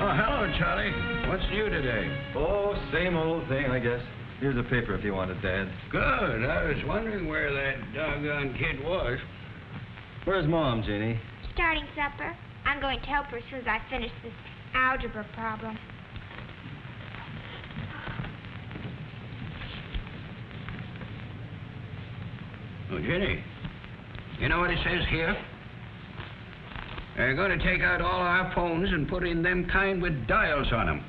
Oh, hello, Charlie. What's new today? Oh, same old thing, I guess. Here's a paper if you want it, Dad. Good. I was wondering where that doggone kid was. Where's Mom, Jeannie? Starting supper. I'm going to help her as soon as I finish this algebra problem. Oh, Jenny, you know what it says here? They're going to take out all our phones and put in them kind with dials on them.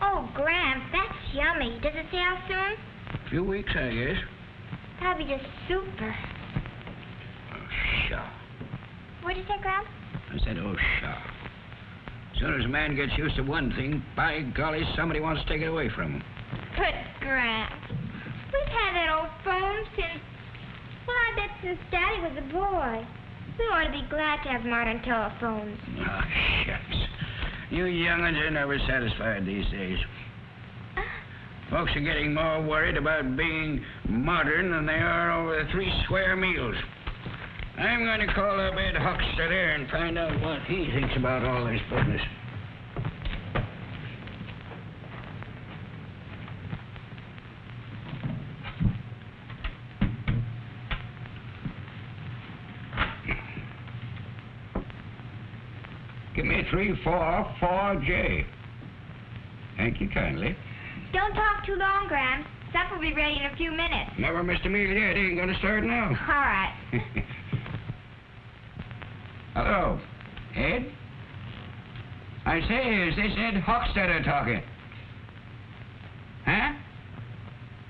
Oh, Gramps, that's yummy. Does it say how soon? A few weeks, I guess. That'd be just super. Oh, pshaw. What'd you say, Gramps? I said, oh, pshaw. As soon as a man gets used to one thing, by golly, somebody wants to take it away from him. But, Gramps, we've had that old phone since... Well, I bet since Daddy was a boy. We ought to be glad to have modern telephones. Oh, shucks. You young'uns are never satisfied these days. Folks are getting more worried about being modern than they are over the 3 square meals. I'm going to call up Ed Hochstetter and find out what he thinks about all this business. Give me 344J. Thank you kindly. Don't talk too long, Gramps. Supper will be ready in a few minutes. Never missed a meal yet. Ain't gonna start now. All right. Hello, Ed? I say, is this Ed Hochstetter talking? Huh?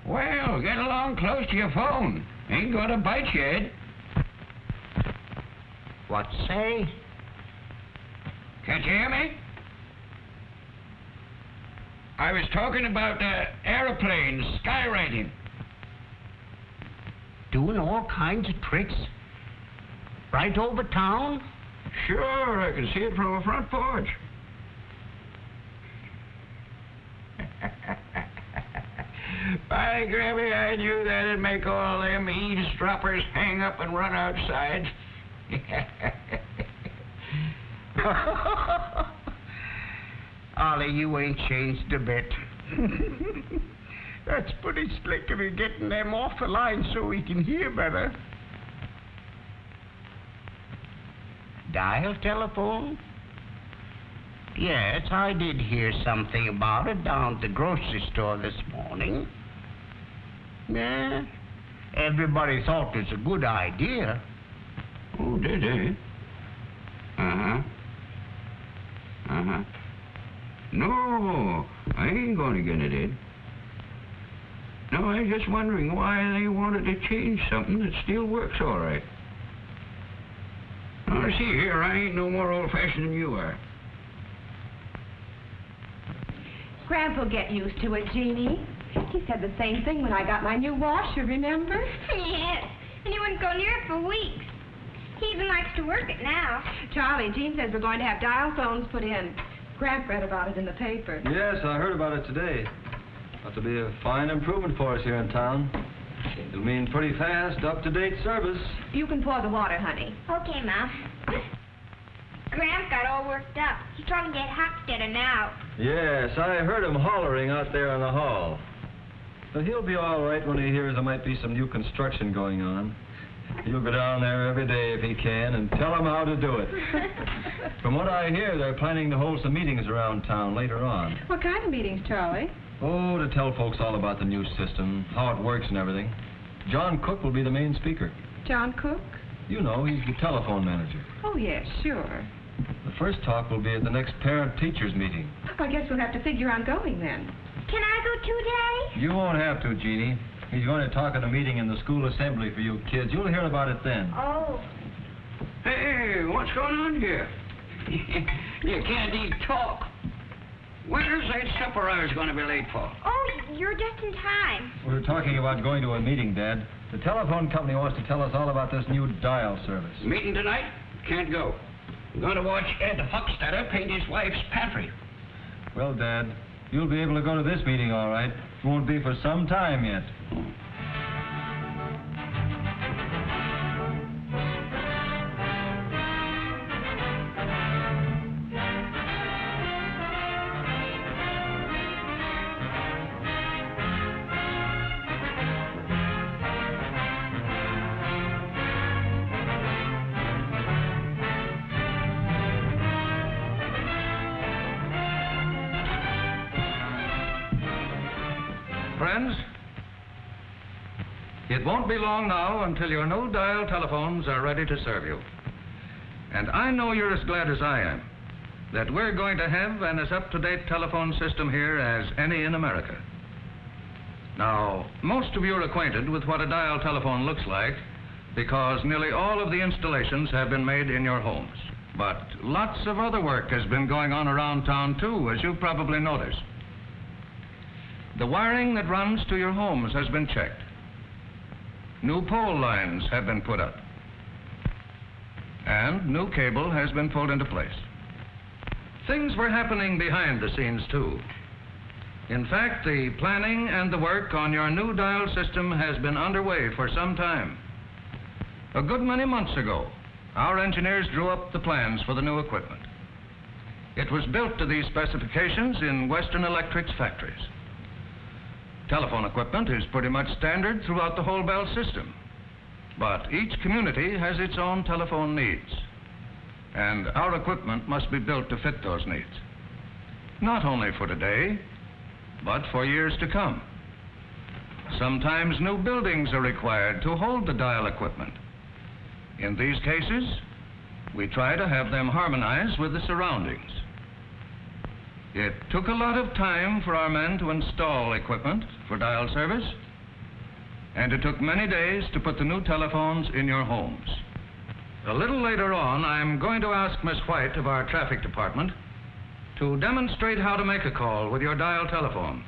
Well, get along close to your phone. Ain't gonna bite you, Ed. What say? Can't you hear me? I was talking about airplanes, skywriting. Doing all kinds of tricks? Right over town? Sure, I can see it from a front porch. By Gravy, I knew that'd make all them eavesdroppers hang up and run outside. Ollie, you ain't changed a bit. That's pretty slick of you getting them off the line so we can hear better. Dial telephone? Yes, I did hear something about it down at the grocery store this morning. Yeah, everybody thought it was a good idea. Oh, did they? Uh-huh. Uh-huh. No, I ain't gonna get it, Ed. No, I was just wondering why they wanted to change something that still works all right. Now, see here, I ain't no more old-fashioned than you are. Gramp will get used to it, Jeannie. He said the same thing when I got my new washer, remember? Yes, and he wouldn't go near it for weeks. He even likes to work it now. Charlie, Jean says we're going to have dial phones put in. Gramp read about it in the paper. Yes, I heard about it today. Ought to be a fine improvement for us here in town. It'll mean pretty fast, up-to-date service. You can pour the water, honey. Okay, Mom. Gramp got all worked up. He's trying to get Hochstetter now. Yes, I heard him hollering out there in the hall. But he'll be all right when he hears there might be some new construction going on. He'll go down there every day if he can and tell them how to do it. From what I hear, they're planning to hold some meetings around town later on. What kind of meetings, Charlie? Oh, to tell folks all about the new system, how it works and everything. John Cook will be the main speaker. John Cook? You know, he's the telephone manager. Oh, yes, sure. The first talk will be at the next parent-teachers meeting. I guess we'll have to figure on going then. Can I go too, Daddy? You won't have to, Jeannie. He's going to talk at a meeting in the school assembly for you kids. You'll hear about it then. Oh. Hey, what's going on here? You can't eat talk. Where's that supper I was going to be late for? Oh, you're just in time. We're talking about going to a meeting, Dad. The telephone company wants to tell us all about this new dial service. Meeting tonight? Can't go. I'm going to watch Ed Hochstetter paint his wife's pantry. Well, Dad, you'll be able to go to this meeting, all right. It won't be for some time yet. Friends, it won't be long now until your new dial telephones are ready to serve you. And I know you're as glad as I am that we're going to have an as up-to-date telephone system here as any in America. Now, most of you are acquainted with what a dial telephone looks like because nearly all of the installations have been made in your homes. But lots of other work has been going on around town, too, as you've probably noticed. The wiring that runs to your homes has been checked. New pole lines have been put up. And new cable has been pulled into place. Things were happening behind the scenes, too. In fact, the planning and the work on your new dial system has been underway for some time. A good many months ago, our engineers drew up the plans for the new equipment. It was built to these specifications in Western Electric's factories. Telephone equipment is pretty much standard throughout the whole Bell system. But each community has its own telephone needs. And our equipment must be built to fit those needs. Not only for today, but for years to come. Sometimes new buildings are required to hold the dial equipment. In these cases, we try to have them harmonize with the surroundings. It took a lot of time for our men to install equipment for dial service, and it took many days to put the new telephones in your homes. A little later on, I'm going to ask Miss White of our traffic department to demonstrate how to make a call with your dial telephone.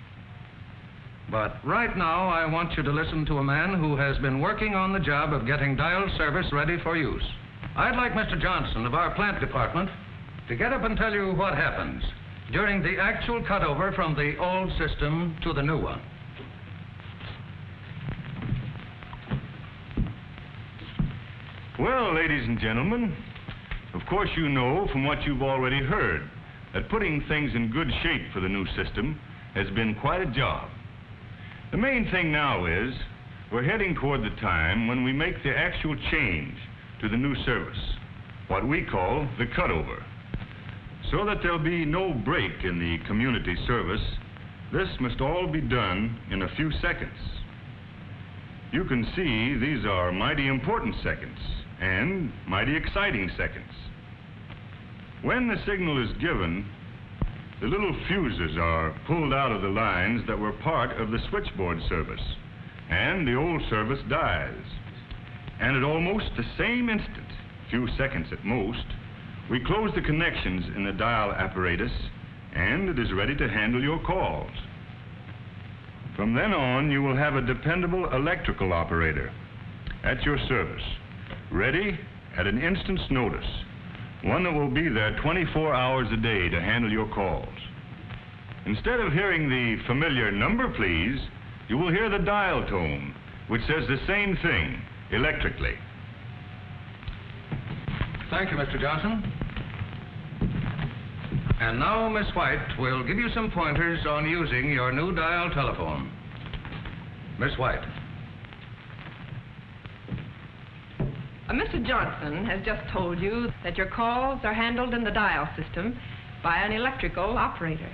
But right now, I want you to listen to a man who has been working on the job of getting dial service ready for use. I'd like Mr. Johnson of our plant department to get up and tell you what happens during the actual cutover from the old system to the new one. Well, ladies and gentlemen, of course you know from what you've already heard that putting things in good shape for the new system has been quite a job. The main thing now is we're heading toward the time when we make the actual change to the new service, what we call the cutover. So that there'll be no break in the community service, this must all be done in a few seconds. You can see these are mighty important seconds and mighty exciting seconds. When the signal is given, the little fuses are pulled out of the lines that were part of the switchboard service, and the old service dies. And at almost the same instant, few seconds at most, we close the connections in the dial apparatus, and it is ready to handle your calls. From then on, you will have a dependable electrical operator at your service, ready at an instant's notice, one that will be there 24 hours a day to handle your calls. Instead of hearing the familiar number, please, you will hear the dial tone, which says the same thing electrically. Thank you, Mr. Johnson. And now Miss White will give you some pointers on using your new dial telephone. Miss White. Mr. Johnson has just told you that your calls are handled in the dial system by an electrical operator.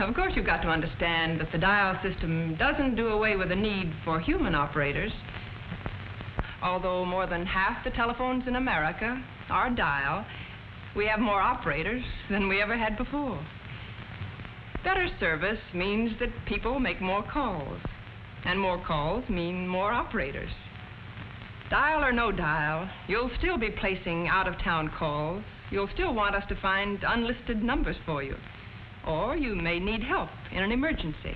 Of course, you've got to understand that the dial system doesn't do away with the need for human operators. Although more than half the telephones in America are dial, we have more operators than we ever had before. Better service means that people make more calls, and more calls mean more operators. Dial or no dial, you'll still be placing out-of-town calls. You'll still want us to find unlisted numbers for you. Or you may need help in an emergency.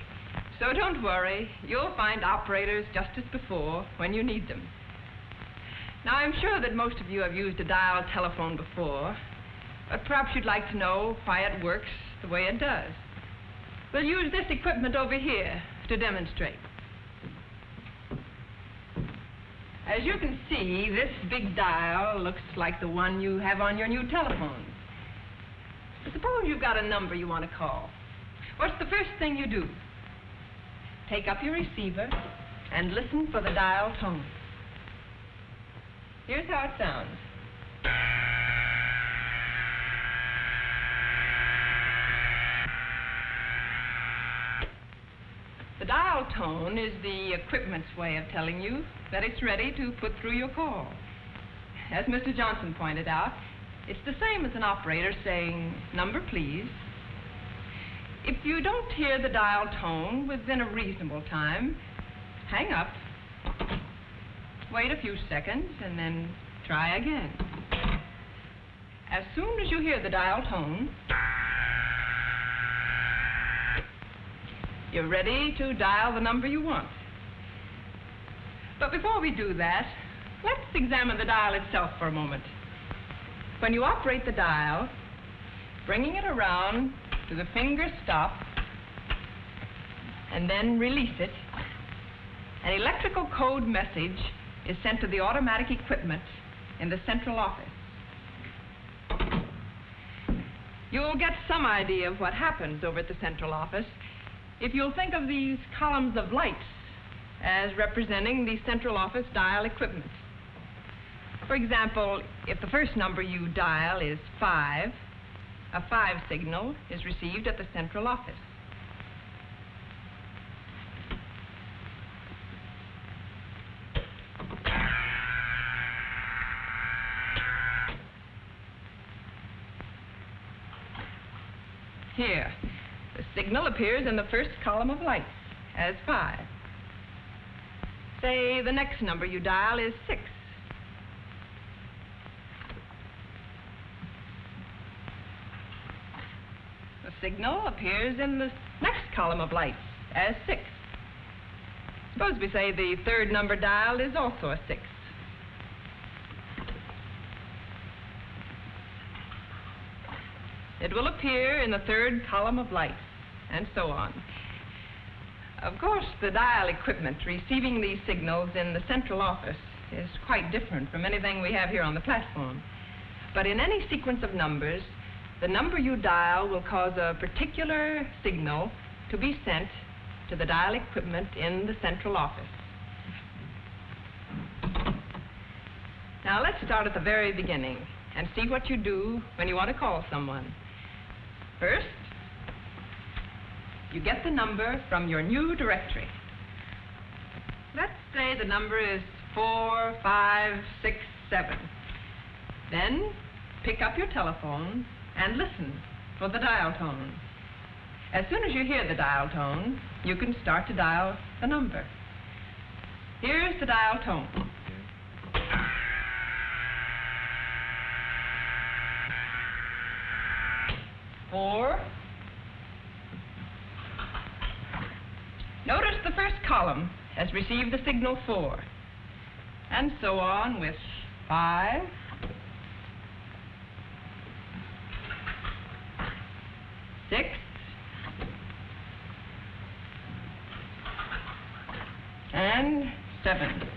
So don't worry, you'll find operators just as before when you need them. Now, I'm sure that most of you have used a dial telephone before, but perhaps you'd like to know why it works the way it does. We'll use this equipment over here to demonstrate. As you can see, this big dial looks like the one you have on your new telephone. But suppose you've got a number you want to call. What's the first thing you do? Take up your receiver and listen for the dial tone. Here's how it sounds. The dial tone is the equipment's way of telling you that it's ready to put through your call. As Mr. Johnson pointed out, it's the same as an operator saying, "Number, please." If you don't hear the dial tone within a reasonable time, hang up, wait a few seconds, and then try again. As soon as you hear the dial tone, you're ready to dial the number you want. But before we do that, let's examine the dial itself for a moment. When you operate the dial, bringing it around to the finger stop and then release it, an electrical code message is sent to the automatic equipment in the central office. You'll get some idea of what happens over at the central office if you'll think of these columns of lights as representing the central office dial equipment. For example, if the first number you dial is 5, a 5 signal is received at the central office. Here, the signal appears in the first column of lights as 5. Say the next number you dial is 6. The signal appears in the next column of lights as 6. Suppose we say the third number dialed is also a 6. It will appear in the third column of lights, and so on. Of course, the dial equipment receiving these signals in the central office is quite different from anything we have here on the platform. But in any sequence of numbers, the number you dial will cause a particular signal to be sent to the dial equipment in the central office. Now, let's start at the very beginning and see what you do when you want to call someone. First, you get the number from your new directory. Let's say the number is 4567. Then pick up your telephone and listen for the dial tone. As soon as you hear the dial tone, you can start to dial the number. Here's the dial tone. Four. Notice the first column has received the signal 4, and so on with 5, 6, and 7.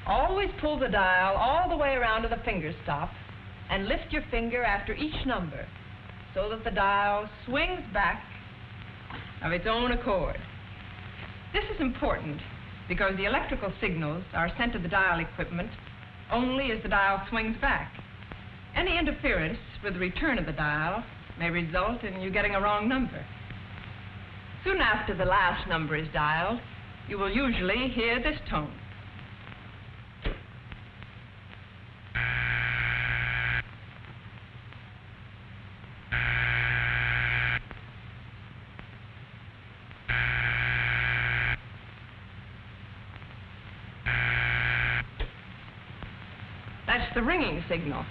Always pull the dial all the way around to the finger stop and lift your finger after each number so that the dial swings back of its own accord. This is important because the electrical signals are sent to the dial equipment only as the dial swings back. Any interference with the return of the dial may result in you getting a wrong number. Soon after the last number is dialed, you will usually hear this tone. That's the ringing signal.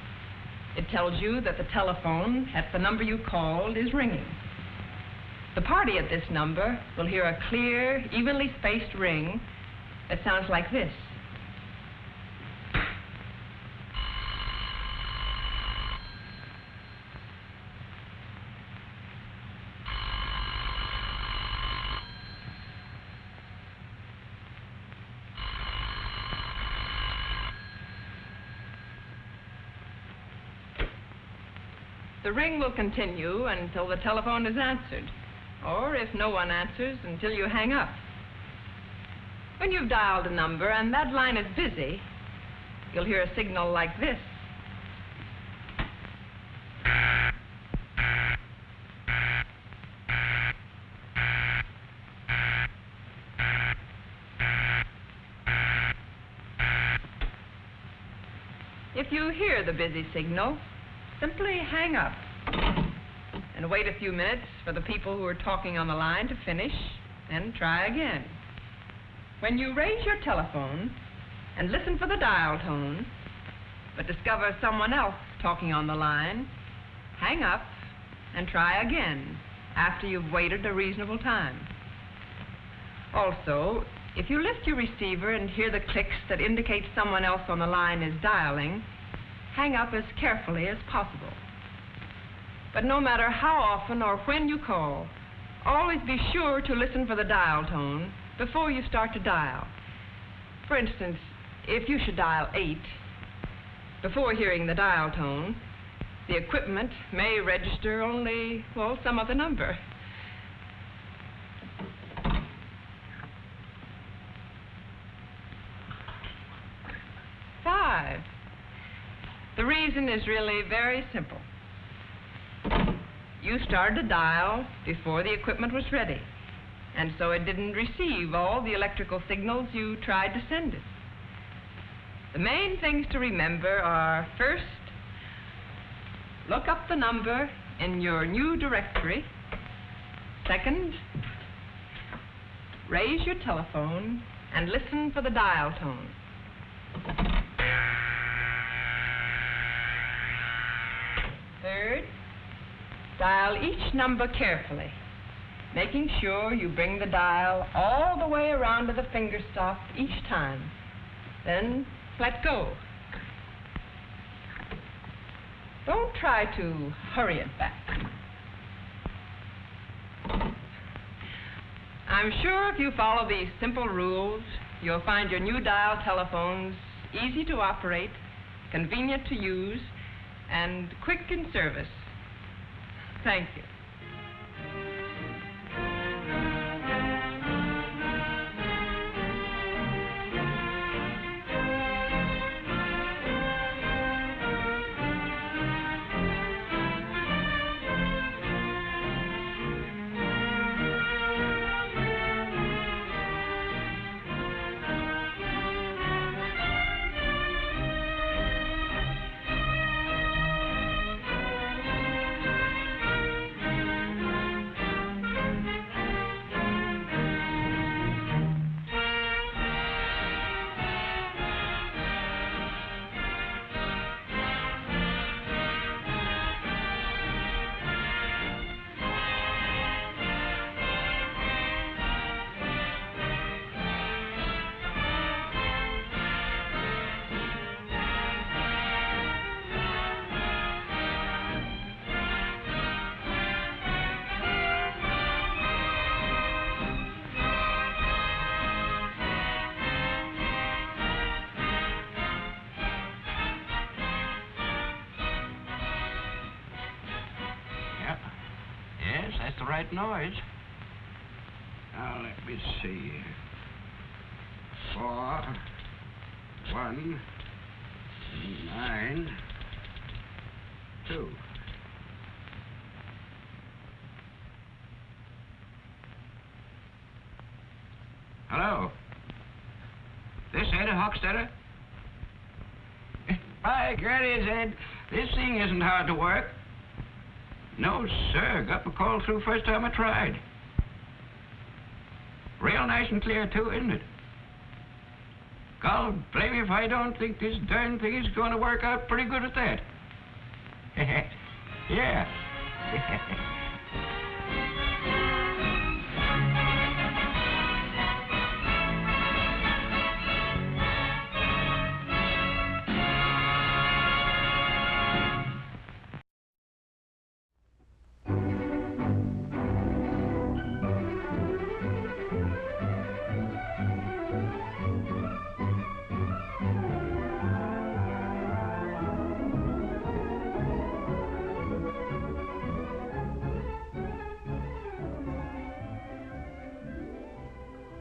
It tells you that the telephone at the number you called is ringing. The party at this number will hear a clear, evenly spaced ring that sounds like this. The ring will continue until the telephone is answered, or if no one answers, until you hang up. When you've dialed a number and that line is busy, you'll hear a signal like this. you hear the busy signal, simply hang up and wait a few minutes for the people who are talking on the line to finish, and try again. When you raise your telephone and listen for the dial tone, but discover someone else talking on the line, hang up and try again after you've waited a reasonable time. Also, if you lift your receiver and hear the clicks that indicate someone else on the line is dialing, hang up as carefully as possible. But no matter how often or when you call, always be sure to listen for the dial tone before you start to dial. For instance, if you should dial 8, before hearing the dial tone, the equipment may register only, well, some other number. Five. The reason is really very simple. You started to dial before the equipment was ready, and so it didn't receive all the electrical signals you tried to send it. The main things to remember are, first, look up the number in your new directory. Second, raise your telephone and listen for the dial tone. Third, dial each number carefully, making sure you bring the dial all the way around to the finger stop each time. Then let go. Don't try to hurry it back. I'm sure if you follow these simple rules, you'll find your new dial telephones easy to operate, convenient to use, and quick in service. Thank you. That's the right noise. Now, let me see. 4, 1, 9, 2. Hello? This Ed Hochstetter? By Gertie's Ed, this thing isn't hard to work. No, sir. Got my call through first time I tried. Real nice and clear, too, isn't it? God blame me if I don't think this darn thing is going to work out pretty good at that. Yeah.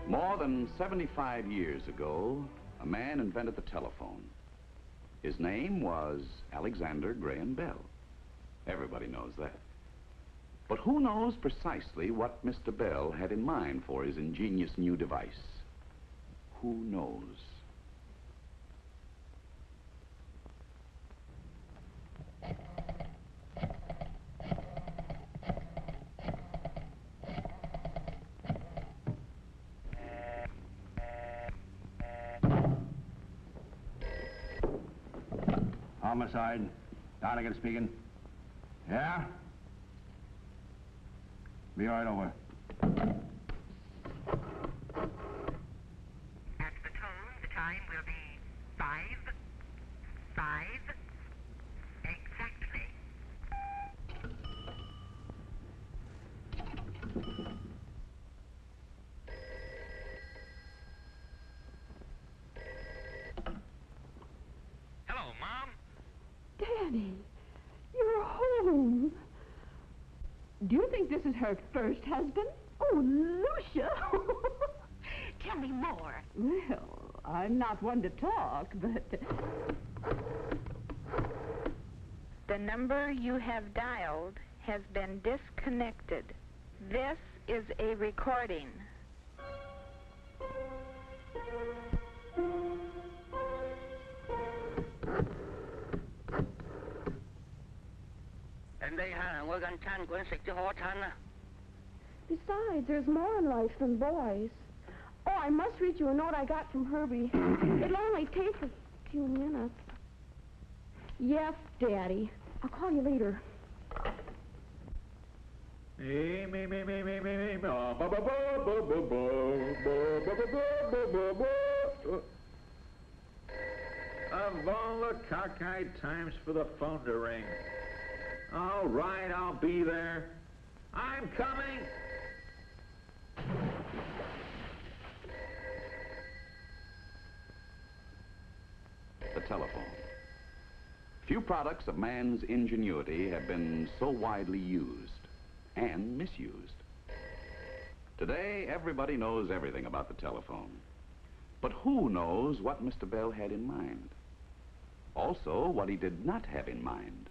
More than 75 years ago, a man invented the telephone. His name was Alexander Graham Bell. Everybody knows that. But who knows precisely what Mr. Bell had in mind for his ingenious new device? Who knows? Homicide. Donegan speaking. Yeah? Be right over. At the tone, the time will be 5 exactly. Hello, Mom. Danny, you're home. Do you think this is her first husband? Oh, Lucia! Tell me more. Well, I'm not one to talk, but... The number you have dialed has been disconnected. This is a recording. Besides, there's more in life than boys. Oh, I must read you a note I got from Herbie. It'll only take a few minutes. Yes, Daddy. I'll call you later. Of all the cockeyed times for the phone to ring. All right, I'll be there. I'm coming. The telephone. Few products of man's ingenuity have been so widely used and misused. Today, everybody knows everything about the telephone. But who knows what Mr. Bell had in mind? Also, what he did not have in mind.